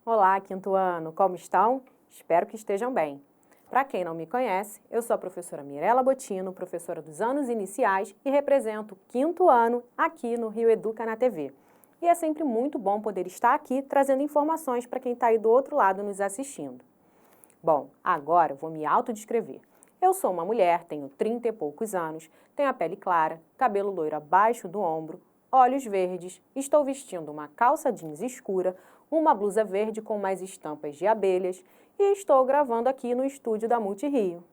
Olá, quinto ano, como estão? Espero que estejam bem. Para quem não me conhece, eu sou a professora Mirela Botino, professora dos anos iniciais e represento o quinto ano aqui no Rio Educa na TV. E é sempre muito bom poder estar aqui trazendo informações para quem está aí do outro lado nos assistindo. Bom, agora eu vou me autodescrever. Eu sou uma mulher, tenho 30 e poucos anos, tenho a pele clara, cabelo loiro abaixo do ombro, olhos verdes, estou vestindo uma calça jeans escura, uma blusa verde com mais estampas de abelhas e estou gravando aqui no estúdio da Multirio.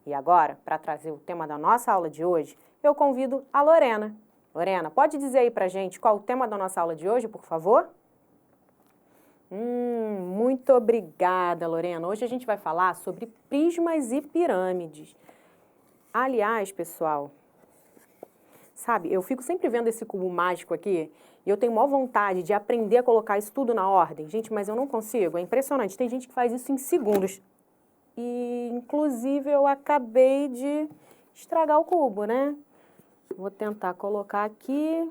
E agora, para trazer o tema da nossa aula de hoje, eu convido a Lorena. Lorena, pode dizer aí pra gente qual o tema da nossa aula de hoje, por favor? Muito obrigada, Lorena. Hoje a gente vai falar sobre prismas e pirâmides. Aliás, pessoal, sabe, eu fico sempre vendo esse cubo mágico aqui e eu tenho maior vontade de aprender a colocar isso tudo na ordem. Gente, mas eu não consigo, é impressionante. Tem gente que faz isso em segundos. E, inclusive, eu acabei de estragar o cubo, né? Vou tentar colocar aqui.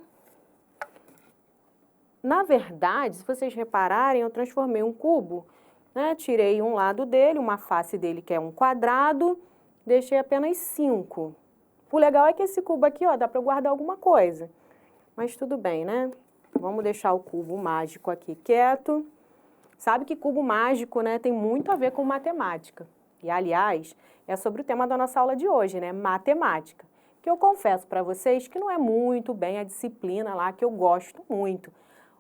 Na verdade, se vocês repararem, eu transformei um cubo, né? Tirei um lado dele, uma face dele que é um quadrado, deixei apenas 5. O legal é que esse cubo aqui, ó, dá para guardar alguma coisa. Mas tudo bem, né? Vamos deixar o cubo mágico aqui quieto. Sabe que cubo mágico, né, tem muito a ver com matemática. E, aliás, é sobre o tema da nossa aula de hoje, né? Matemática. Que eu confesso para vocês que não é muito bem a disciplina lá que eu gosto muito.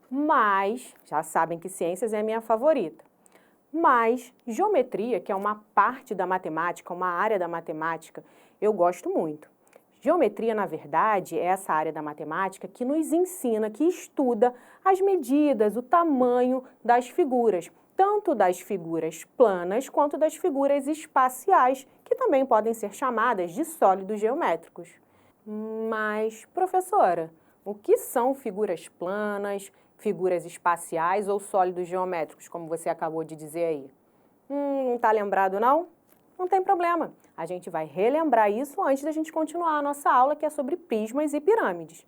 Mas, já sabem que ciências é a minha favorita. Mas geometria, que é uma parte da matemática, uma área da matemática, eu gosto muito. Geometria, na verdade, é essa área da matemática que nos ensina, que estuda as medidas, o tamanho das figuras, tanto das figuras planas quanto das figuras espaciais, que também podem ser chamadas de sólidos geométricos. Mas, professora, o que são figuras planas, figuras espaciais ou sólidos geométricos, como você acabou de dizer aí? Não está lembrado, não? Não tem problema. A gente vai relembrar isso antes da gente continuar a nossa aula, que é sobre prismas e pirâmides.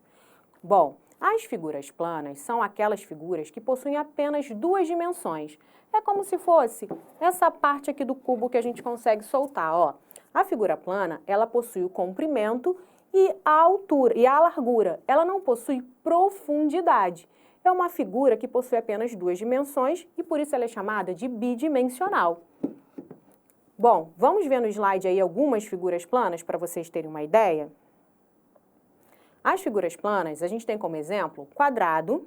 Bom, as figuras planas são aquelas figuras que possuem apenas 2 dimensões. É como se fosse essa parte aqui do cubo que a gente consegue soltar, ó. A figura plana, ela possui o comprimento e a altura e a largura. Ela não possui profundidade. É uma figura que possui apenas 2 dimensões e por isso ela é chamada de bidimensional. Bom, vamos ver no slide aí algumas figuras planas para vocês terem uma ideia? As figuras planas, a gente tem como exemplo o quadrado,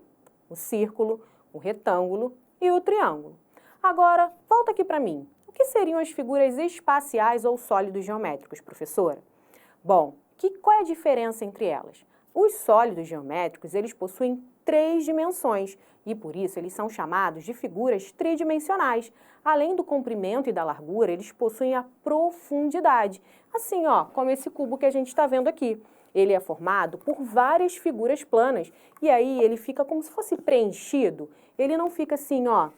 o círculo, o retângulo e o triângulo. Agora, volta aqui para mim. O que seriam as figuras espaciais ou sólidos geométricos, professora? Bom, qual é a diferença entre elas? Os sólidos geométricos, eles possuem 3 dimensões e, por isso, eles são chamados de figuras tridimensionais. Além do comprimento e da largura, eles possuem a profundidade. Assim, ó, como esse cubo que a gente está vendo aqui. Ele é formado por várias figuras planas e aí ele fica como se fosse preenchido. Ele não fica assim, ó.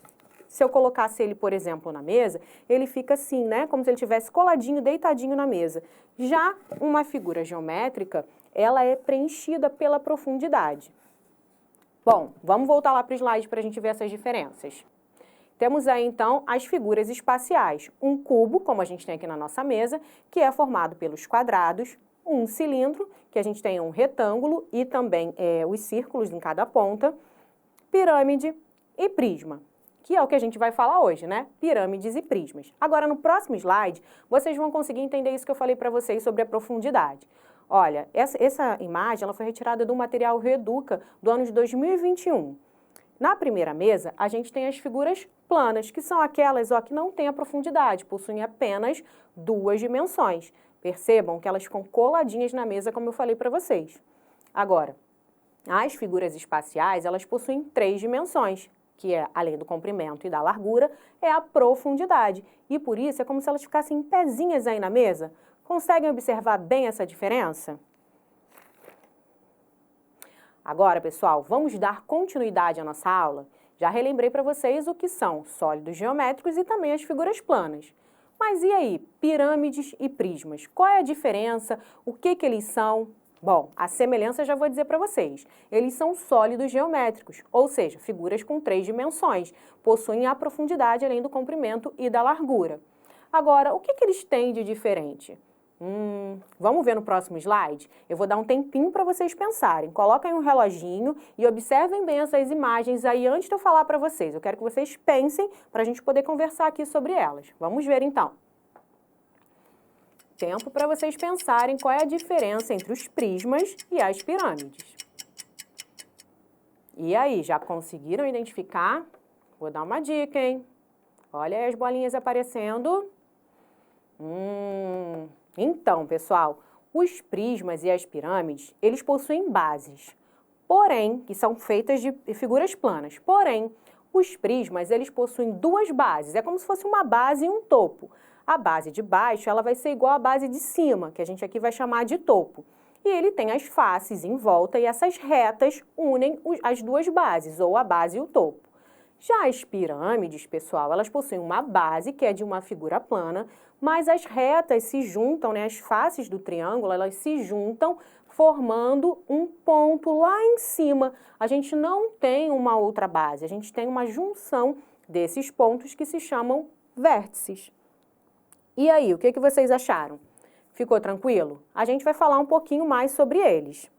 Se eu colocasse ele, por exemplo, na mesa, ele fica assim, né? Como se ele estivesse coladinho, deitadinho na mesa. Já uma figura geométrica, ela é preenchida pela profundidade. Bom, vamos voltar lá para o slide para a gente ver essas diferenças. Temos aí, então, as figuras espaciais. Um cubo, como a gente tem aqui na nossa mesa, que é formado pelos quadrados, um cilindro, que a gente tem um retângulo e também os círculos em cada ponta, pirâmide e prisma, que é o que a gente vai falar hoje, né? Pirâmides e prismas. Agora, no próximo slide, vocês vão conseguir entender isso que eu falei para vocês sobre a profundidade. Olha, essa imagem ela foi retirada do material Rio Educa do ano de 2021. Na primeira mesa, a gente tem as figuras planas, que são aquelas ó, que não têm a profundidade, possuem apenas 2 dimensões. Percebam que elas ficam coladinhas na mesa, como eu falei para vocês. Agora, as figuras espaciais, elas possuem 3 dimensões, que é, além do comprimento e da largura, é a profundidade. E por isso é como se elas ficassem em pezinhas aí na mesa. Conseguem observar bem essa diferença? Agora, pessoal, vamos dar continuidade à nossa aula? Já relembrei para vocês o que são sólidos geométricos e também as figuras planas. Mas e aí, pirâmides e prismas? Qual é a diferença? O que eles são? Bom, a semelhança já vou dizer para vocês. Eles são sólidos geométricos, ou seja, figuras com 3 dimensões, possuem a profundidade além do comprimento e da largura. Agora, o que eles têm de diferente? Vamos ver no próximo slide? Eu vou dar um tempinho para vocês pensarem. Coloquem um reloginho e observem bem essas imagens aí antes de eu falar para vocês. Eu quero que vocês pensem para a gente poder conversar aqui sobre elas. Vamos ver então. Tempo para vocês pensarem qual é a diferença entre os prismas e as pirâmides. E aí, já conseguiram identificar? Vou dar uma dica, hein? Olha aí as bolinhas aparecendo. Então, pessoal, os prismas e as pirâmides, eles possuem bases, porém, que são feitas de figuras planas. Porém, os prismas, eles possuem 2 bases. É como se fosse uma base e um topo. A base de baixo, ela vai ser igual à base de cima, que a gente aqui vai chamar de topo. E ele tem as faces em volta e essas retas unem as 2 bases, ou a base e o topo. Já as pirâmides, pessoal, elas possuem uma base, que é de uma figura plana, mas as retas se juntam, né, as faces do triângulo, elas se juntam formando um ponto lá em cima. A gente não tem uma outra base, a gente tem uma junção desses pontos que se chamam vértices. E aí, o que vocês acharam? Ficou tranquilo? A gente vai falar um pouquinho mais sobre eles.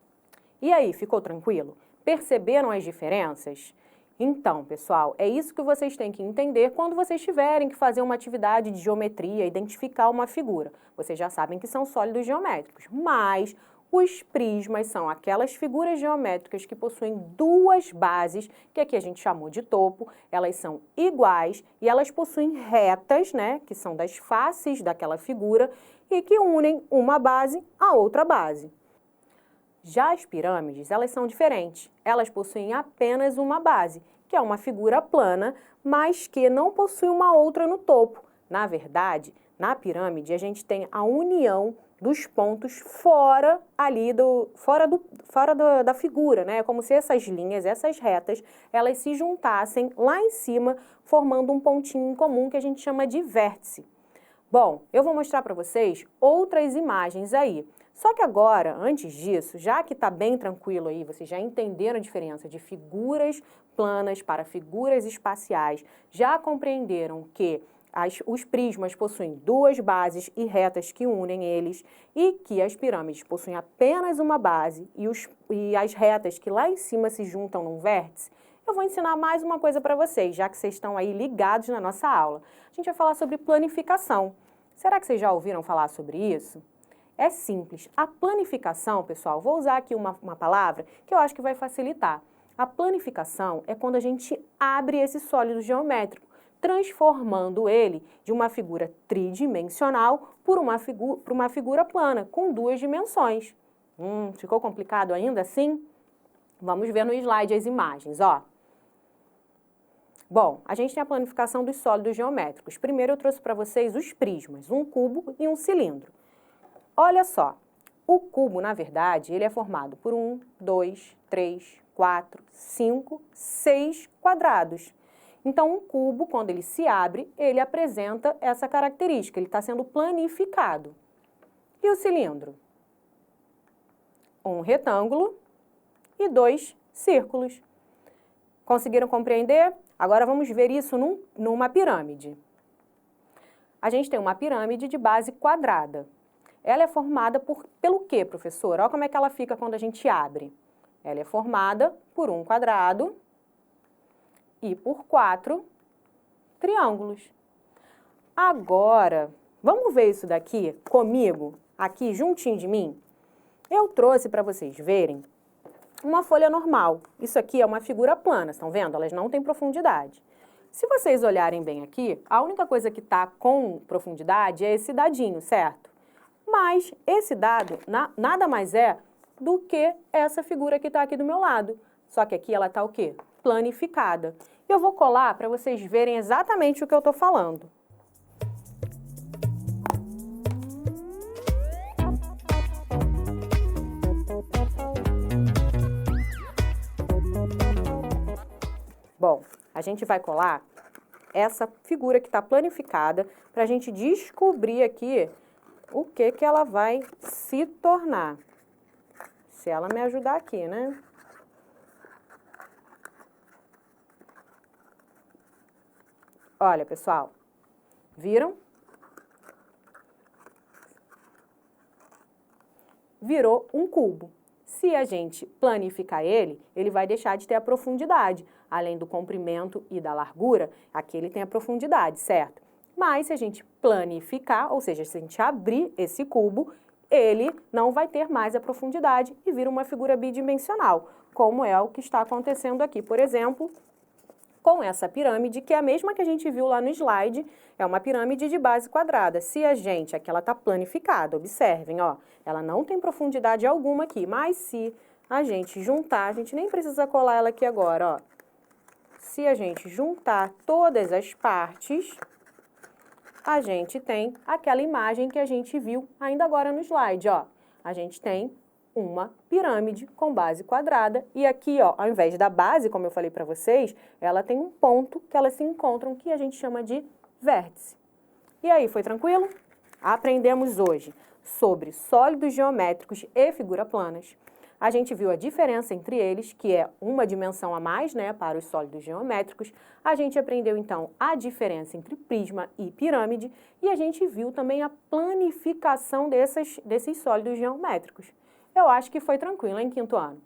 E aí, ficou tranquilo? Perceberam as diferenças? Então, pessoal, é isso que vocês têm que entender quando vocês tiverem que fazer uma atividade de geometria, identificar uma figura. Vocês já sabem que são sólidos geométricos, mas os prismas são aquelas figuras geométricas que possuem 2 bases, que aqui a gente chamou de topo, elas são iguais e elas possuem retas, né, que são das faces daquela figura e que unem uma base à outra base. Já as pirâmides, elas são diferentes. Elas possuem apenas uma base, que é uma figura plana, mas que não possui uma outra no topo. Na verdade, na pirâmide, a gente tem a união dos pontos fora da figura, né? É como se essas linhas, essas retas, elas se juntassem lá em cima, formando um pontinho em comum que a gente chama de vértice. Bom, eu vou mostrar para vocês outras imagens aí. Só que agora, antes disso, já que está bem tranquilo aí, vocês já entenderam a diferença de figuras planas para figuras espaciais, já compreenderam que os prismas possuem 2 bases e retas que unem eles e que as pirâmides possuem apenas uma base e as retas que lá em cima se juntam num vértice, eu vou ensinar mais uma coisa para vocês, já que vocês estão aí ligados na nossa aula. A gente vai falar sobre planificação. Será que vocês já ouviram falar sobre isso? É simples. A planificação, pessoal, vou usar aqui uma palavra que eu acho que vai facilitar. A planificação é quando a gente abre esse sólido geométrico, transformando ele de uma figura tridimensional por uma figura plana, com 2 dimensões. Ficou complicado ainda assim? Vamos ver no slide as imagens, ó. Bom, a gente tem a planificação dos sólidos geométricos. Primeiro eu trouxe para vocês os prismas, um cubo e um cilindro. Olha só, o cubo, na verdade, ele é formado por 1, 2, 3, 4, 5, 6 quadrados. Então, um cubo, quando ele se abre, ele apresenta essa característica, ele está sendo planificado. E o cilindro? Um retângulo e 2 círculos. Conseguiram compreender? Agora vamos ver isso numa pirâmide. A gente tem uma pirâmide de base quadrada. Ela é formada pelo quê, professora? Olha como é que ela fica quando a gente abre. Ela é formada por um quadrado e por 4 triângulos. Agora, vamos ver isso daqui comigo, aqui juntinho de mim? Eu trouxe para vocês verem uma folha normal. Isso aqui é uma figura plana, estão vendo? Elas não têm profundidade. Se vocês olharem bem aqui, a única coisa que está com profundidade é esse dadinho, certo? Mas esse dado nada mais é do que essa figura que está aqui do meu lado. Só que aqui ela está o quê? Planificada. Eu vou colar para vocês verem exatamente o que eu estou falando. Bom, a gente vai colar essa figura que está planificada para a gente descobrir aqui o que ela vai se tornar. Se ela me ajudar aqui, né? Olha, pessoal, viram? Virou um cubo. Se a gente planificar ele, ele vai deixar de ter a profundidade. Além do comprimento e da largura, aqui ele tem a profundidade, certo? Mas se a gente planificar, ou seja, se a gente abrir esse cubo, ele não vai ter mais a profundidade e vira uma figura bidimensional, como é o que está acontecendo aqui, por exemplo, com essa pirâmide, que é a mesma que a gente viu lá no slide, é uma pirâmide de base quadrada. Se a gente, aqui ela está planificada, observem, ó, ela não tem profundidade alguma aqui, mas se a gente juntar, a gente nem precisa colar ela aqui agora, ó. Se a gente juntar todas as partes, a gente tem aquela imagem que a gente viu ainda agora no slide, ó. A gente tem uma pirâmide com base quadrada e aqui, ó, ao invés da base, como eu falei para vocês, ela tem um ponto que elas se encontram que a gente chama de vértice. E aí, foi tranquilo? Aprendemos hoje sobre sólidos geométricos e figuras planas. A gente viu a diferença entre eles, que é uma dimensão a mais, né, para os sólidos geométricos. A gente aprendeu, então, a diferença entre prisma e pirâmide e a gente viu também a planificação desses sólidos geométricos. Eu acho que foi tranquilo em quinto ano.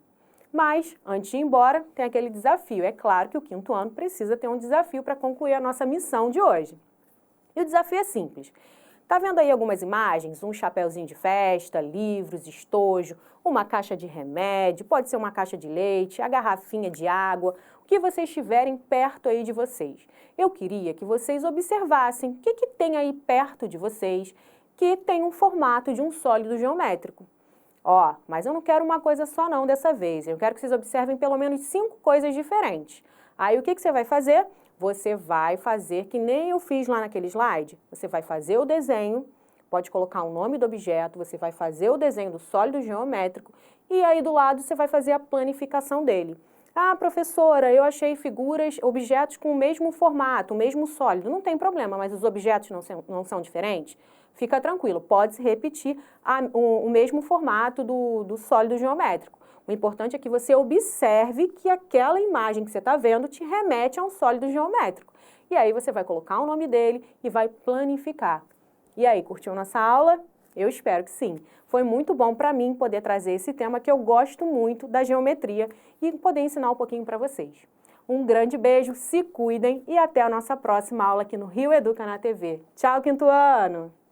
Mas, antes de ir embora, tem aquele desafio. É claro que o quinto ano precisa ter um desafio para concluir a nossa missão de hoje. E o desafio é simples. Tá vendo aí algumas imagens? Um chapéuzinho de festa, livros, estojo, uma caixa de remédio, pode ser uma caixa de leite, a garrafinha de água, o que vocês tiverem perto aí de vocês. Eu queria que vocês observassem o que tem aí perto de vocês que tem um formato de um sólido geométrico. Ó, mas eu não quero uma coisa só não dessa vez, eu quero que vocês observem pelo menos 5 coisas diferentes. Aí o que você vai fazer? Você vai fazer que nem eu fiz lá naquele slide. Você vai fazer o desenho, pode colocar o nome do objeto, você vai fazer o desenho do sólido geométrico e aí do lado você vai fazer a planificação dele. Ah, professora, eu achei figuras, objetos com o mesmo formato, o mesmo sólido. Não tem problema, mas os objetos não são diferentes? Fica tranquilo, pode-se repetir o mesmo formato do sólido geométrico. O importante é que você observe que aquela imagem que você está vendo te remete a um sólido geométrico. E aí você vai colocar o nome dele e vai planificar. E aí, curtiu nossa aula? Eu espero que sim. Foi muito bom para mim poder trazer esse tema que eu gosto muito da geometria e poder ensinar um pouquinho para vocês. Um grande beijo, se cuidem e até a nossa próxima aula aqui no Rio Educa na TV. Tchau, quinto ano!